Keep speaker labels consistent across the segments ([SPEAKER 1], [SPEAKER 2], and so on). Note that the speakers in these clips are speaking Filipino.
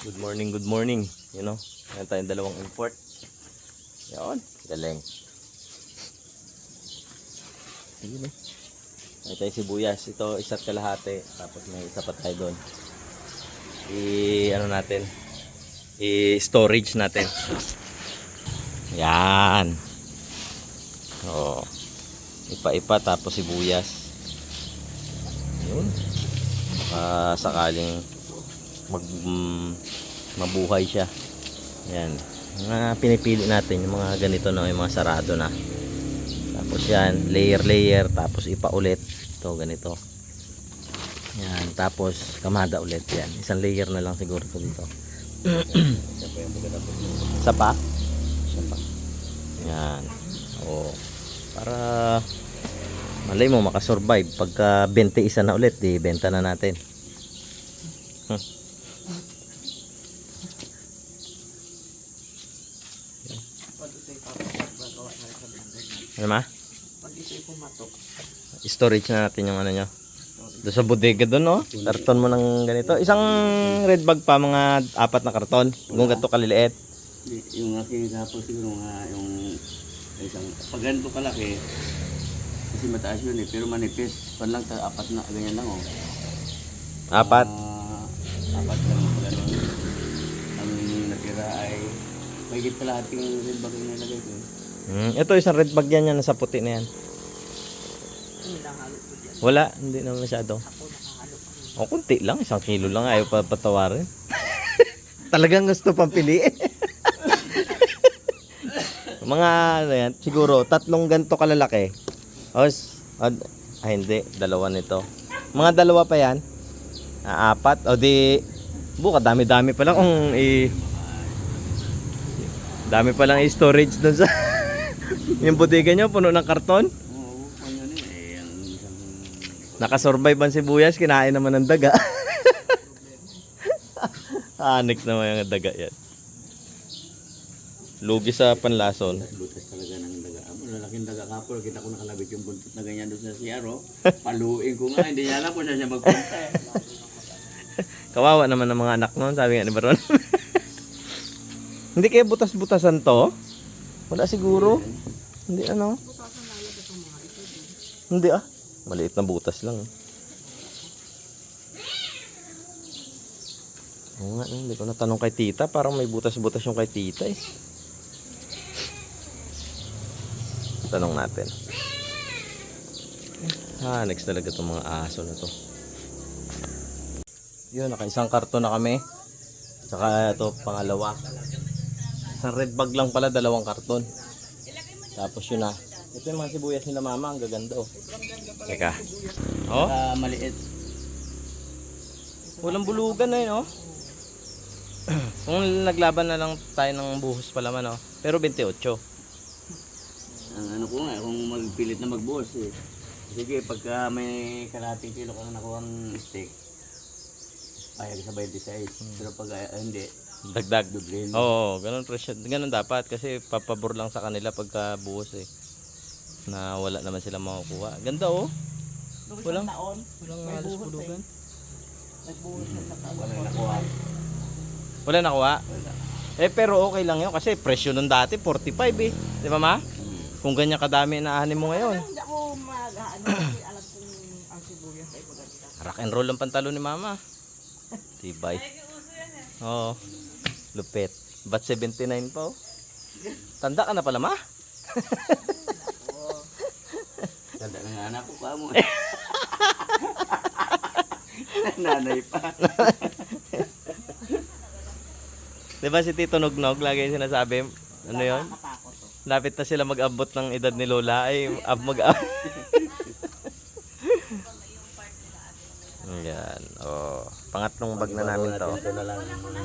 [SPEAKER 1] Good morning, good morning. You know, meron tayong dalawang import. Yan, galing. Ayun eh. May tayo sibuyas. Ito, isa't kalahati. Tapos may isa pa tayo doon. Ano natin? I-storage natin. Yan. Oh. Ipa-ipa tapos sibuyas. Ayun. Baka sakaling mabuhay siya. Yan. Mga pinipili natin yung mga ganito na, yung mga sarado na. Tapos yan, layer, tapos ipa ulit. Ito, ganito. Yan, tapos kamada ulit. Yan, isang layer na lang siguro ito dito. Isa pa? Yan. O, para malay mo makasurvive. Pagka 21 na ulit, di benta na natin. Ano ma? Storage na natin yung ano nyo. Doon sa bodega doon, no? Karton mo ng ganito. Isang red bag pa, mga 4 na karton. Kung ganito kaliliit.
[SPEAKER 2] Yung aking kapos siguro nga yung isang pag ganito kalaki kasi mataas yun eh, pero manipis. Pan lang, 4 na, ganyan lang oh.
[SPEAKER 1] 4?
[SPEAKER 2] 4 lang pag ano. Ang natira ay mahigit kalahating red bag yung nilagay ko eh.
[SPEAKER 1] Ito isang red bag yan, nasa puti na yan. Wala, hindi naman masyado. O, kunti lang, 1 kilo lang, ayaw pa patawarin. Talagang gusto pang piliin. Mga ano yan, siguro 3 ganito kalalaki. Hindi, 2 nito. Mga 2 pa yan. 4, o di buka dami-dami pa lang kung dami pa lang i-storage doon sa yung bodega nyo, puno ng karton.
[SPEAKER 2] Oo, ano eh, ang isang
[SPEAKER 1] Nakasurvive ang sibuyas, kinain naman ng daga. Anik naman yung daga yan. Lugi sa panlason.
[SPEAKER 2] butas talaga ng daga. Lalaking daga kapol, kita ko nakalabit yung buntot na ganyan doon sa CRO. Paluin ko nga, hindi niya alam kung siya magpunta eh.
[SPEAKER 1] Kawawa naman ng mga anak noon, sabi nga ni Baron. Hindi kaya butas-butasan to? Wala siguro. Hindi ano. Hindi ah. Maliit na butas lang. Oo nga, hindi ko natanong kay tita. Parang may butas-butas yung kay tita eh. Tanong natin. Next talaga itong mga aso na to. Yun, naka-1 karton na kami. Saka ito, pangalawa. Isang red bag lang pala, 2 karton. Tapos yun na. Ito yung mga sibuyas nila mama, ang gaganda oh. Teka. Oh?
[SPEAKER 2] Maliit.
[SPEAKER 1] Walang bulugan na yun oh. Kung naglaban na lang tayo ng buhos pala man oh. Pero 28.
[SPEAKER 2] Ang ano ko nga, kung magpilit na magbuhos eh. Sige, pagka may kalahating kilo kang nakuhang steak, payag sa 26. Pero pag hindi,
[SPEAKER 1] Dagdag.
[SPEAKER 2] dublin.
[SPEAKER 1] Oo, ganun presyo. Ganun dapat kasi papabor lang sa kanila pagka buhos eh. Na wala naman sila makukuha. Ganda oh. Walang halos bulugan.
[SPEAKER 2] Wala nakuha.
[SPEAKER 1] Wala nakuha? Eh pero okay lang yun kasi presyo nung dati 45 eh. Di ba ma? Kung ganyan kadami na ahanin mo ngayon.
[SPEAKER 3] Hindi ako mag-ano kasi alam kong ang sibuyas ay maganda.
[SPEAKER 1] Rock and roll ang pantalon ni mama. Tibay. Oo. Lupit. Ba't 79 pa oh? Tanda ka na pala ma?
[SPEAKER 2] Tanda ng anak ko pa mo. Nanay pa.
[SPEAKER 1] Diba si Tito Nugnog lagi sinasabi, ano yun? Lapit na sila mag-abot ng edad ni Lola ay Ayan, oh. Pangatlong bag na namin to.
[SPEAKER 2] Ito na lang yung mga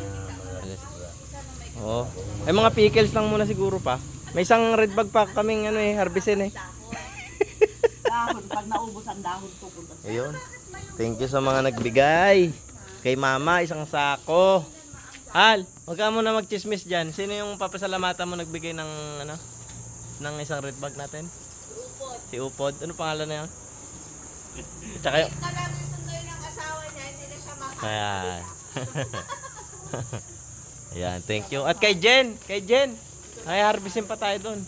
[SPEAKER 1] Oh. Ay mga pickles lang muna siguro pa. May isang red bag pa kaming ano eh, harvestin eh.
[SPEAKER 3] Dahon, pag naubos ang dahon pupunta sa
[SPEAKER 1] Ayun. Thank you sa mga nagbigay. Kay mama, isang sako. Hal, wag ka muna magchismis dyan. Sino yung papasalamatan mo nagbigay ng ano? Ng isang red bag natin? Si Upod. Ano pangalan na yun? Tsaka yung...
[SPEAKER 4] Talagang sundoy ng asawa niya, hindi na siya
[SPEAKER 1] Ayan. Ayan, thank you. At kay Jen, ay harvestin pa tayo doon.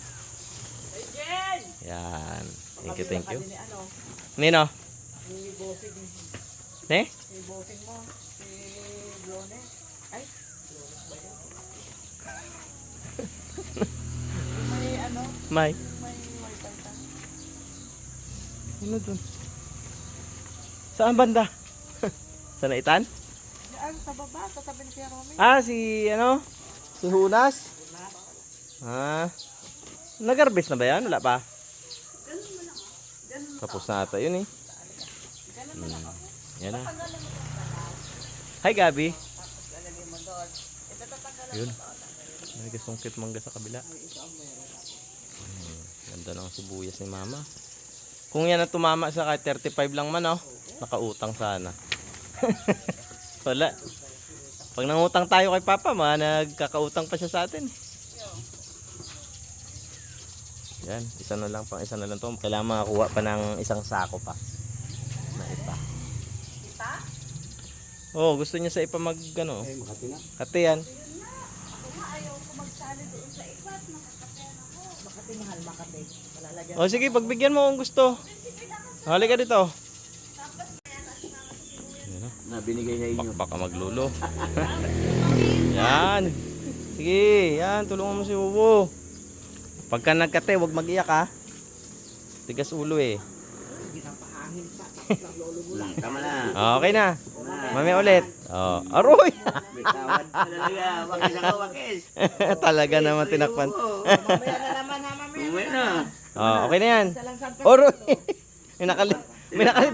[SPEAKER 3] Jen!
[SPEAKER 1] Ayan. Thank you, thank you.
[SPEAKER 3] Ni ano,
[SPEAKER 1] Nino?
[SPEAKER 3] ni bossing,
[SPEAKER 1] Ne?
[SPEAKER 3] ni bossing mo, si Blone. Ay, Blone ba yun? May ano,
[SPEAKER 1] May.
[SPEAKER 3] may wifi ka.
[SPEAKER 1] Ano doon? Saan banda? Sa Naitan?
[SPEAKER 3] Yan, sa baba, sa tabi ni Kuya Romy.
[SPEAKER 1] Ah, si ano? Si Hunas? Ah. Nag-harvest na ba yan? Wala pa? Tapos na ata yun eh. Yan na. Hi Gabi. Yun. May gasungkit mangga sa kabila. Ganda ng sibuyas ni Mama. Kung yan ang tumama sa kahit 35 lang man oh. Nakautang sana. Wala. Pag nangutang tayo kay Papa, nagkakautang pa siya sa atin. Yan, isa na lang to. Kailangan makakuha pa ng isang sako pa. Na ipa. Oh, gusto niya sa ipa mag ano.
[SPEAKER 2] Ay, Makati na.
[SPEAKER 1] Kati yan.
[SPEAKER 3] Makati mahal, Makati. Malalagyan.
[SPEAKER 1] Oh, sige, pagbigyan mo kung gusto. Halika dito.
[SPEAKER 2] Na binigay sa inyo.
[SPEAKER 1] Baka maglulo. Yan. Sige, yan. Tulungan mo si Wubo. Pagka nagkate, huwag mag-iyak ha. Tigas ulo eh.
[SPEAKER 3] Ginapahangin pa. Tapos lang lolo mo lang.
[SPEAKER 2] Tama na.
[SPEAKER 1] Okay na. Mami ulit. Oh, aroy.
[SPEAKER 2] Bitawad ka talaga. Wakis ako, wakis.
[SPEAKER 1] Talaga naman tinakpan.
[SPEAKER 3] Mamaya na naman ha, mamaya.
[SPEAKER 2] Umuwi na.
[SPEAKER 1] Oh, okay na yan.
[SPEAKER 3] Isa lang sampai.
[SPEAKER 1] Aroy. May nakalit. May nakalit.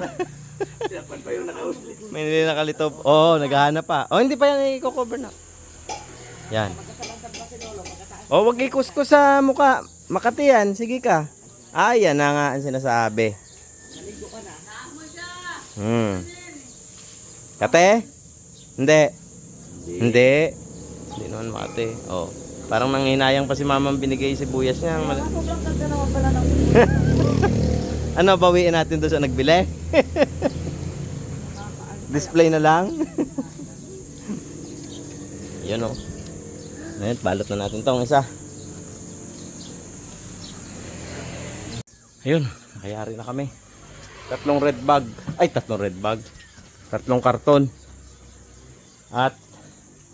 [SPEAKER 2] Dapat pa yung nakausli.
[SPEAKER 1] May nakalito. Oh, naghahanap pa. Oh, hindi pa yan i-cover na. Yan. Oh, wag ikuskus sa mukha. Makati yan. Sige ka. Ah, yan na nga ang sinasabi.
[SPEAKER 3] Naligo ka na.
[SPEAKER 1] Kate? Hindi. Hindi. Hindi naman makati. Oh. Parang nanghinayang pa si mamang binigay si buyas niya.
[SPEAKER 3] Sobrang ganda naman pala ng
[SPEAKER 1] Ano, bawiin natin doon sa nagbili? Display na lang. Yun oh. Ngayon, balot na natin tong isa. Ayun, nakayari na kami. 3 red bag. Ay, 3 red bag. 3 karton. At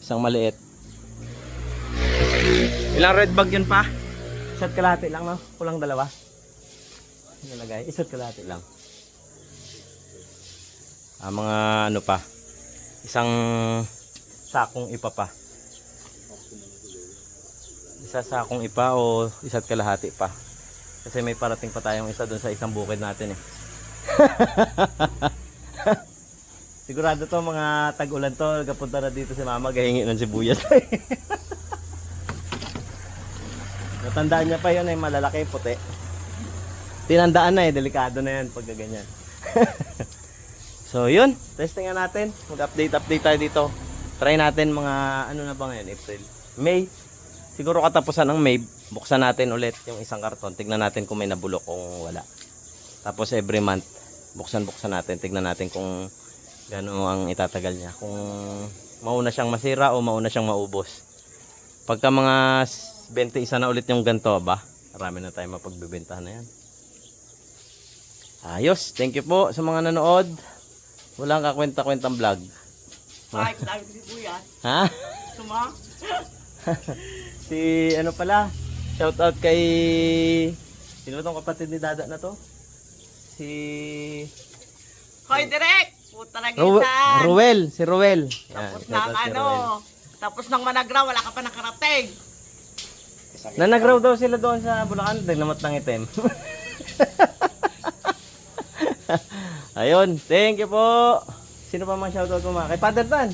[SPEAKER 1] isang maliit. Ilang red bag yun pa? Isa't kalahati lang, no? Kulang 2. Nilagay. Isa't kalahati lang. Mga ano pa. Isang sakong ipa pa. Isa sakong ipa o isa't kalahati pa. Kasi may parating pa tayong isa doon sa isang bukid natin eh. Sigurado to mga tag-ulan to. Kapunta na dito si Mama. Gahingi ng sibuyas. Natandaan niya pa yun eh. Malalaki puti. Tinandaan na eh. Delikado na yan pag ganyan. So yun. Testingan natin. Mag-update tayo dito. Try natin mga ano na ba ngayon? April. May. Siguro katapusan ng May. Buksan natin ulit yung isang karton. Tignan natin kung may nabulok kung wala. Tapos every month. Buksan natin. Tignan natin kung gano'n ang itatagal niya. Kung mauna siyang masira o mauna siyang maubos. Pagka mga 21 na ulit yung ganito ba? Marami na tayong mapagbibentahan na yan. Ayos. Thank you po sa mga nanood. Walang kakwenta-kwentang vlog.
[SPEAKER 3] Ay, dahil si Kuya.
[SPEAKER 1] Ha?
[SPEAKER 3] Suma?
[SPEAKER 1] Si ano pala? Shout out kay sino ba tong kapatid ni Dada na to? Si
[SPEAKER 3] Hoy, direct! Puta na
[SPEAKER 1] Ru-
[SPEAKER 3] ginsan!
[SPEAKER 1] Ruel, si Ruel. Yan,
[SPEAKER 3] Tapos
[SPEAKER 1] shout
[SPEAKER 3] nang
[SPEAKER 1] out kay
[SPEAKER 3] ano,
[SPEAKER 1] Ruel.
[SPEAKER 3] tapos nang managraw, wala ka pa nakarating.
[SPEAKER 1] Nanagraw daw sila doon sa Bulacan, namat ng itim. Ayun, thank you po. Sino pa mga shoutout mo mga? Kay Father Dan.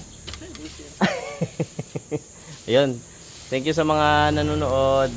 [SPEAKER 1] Ayun, thank you sa mga nanonood.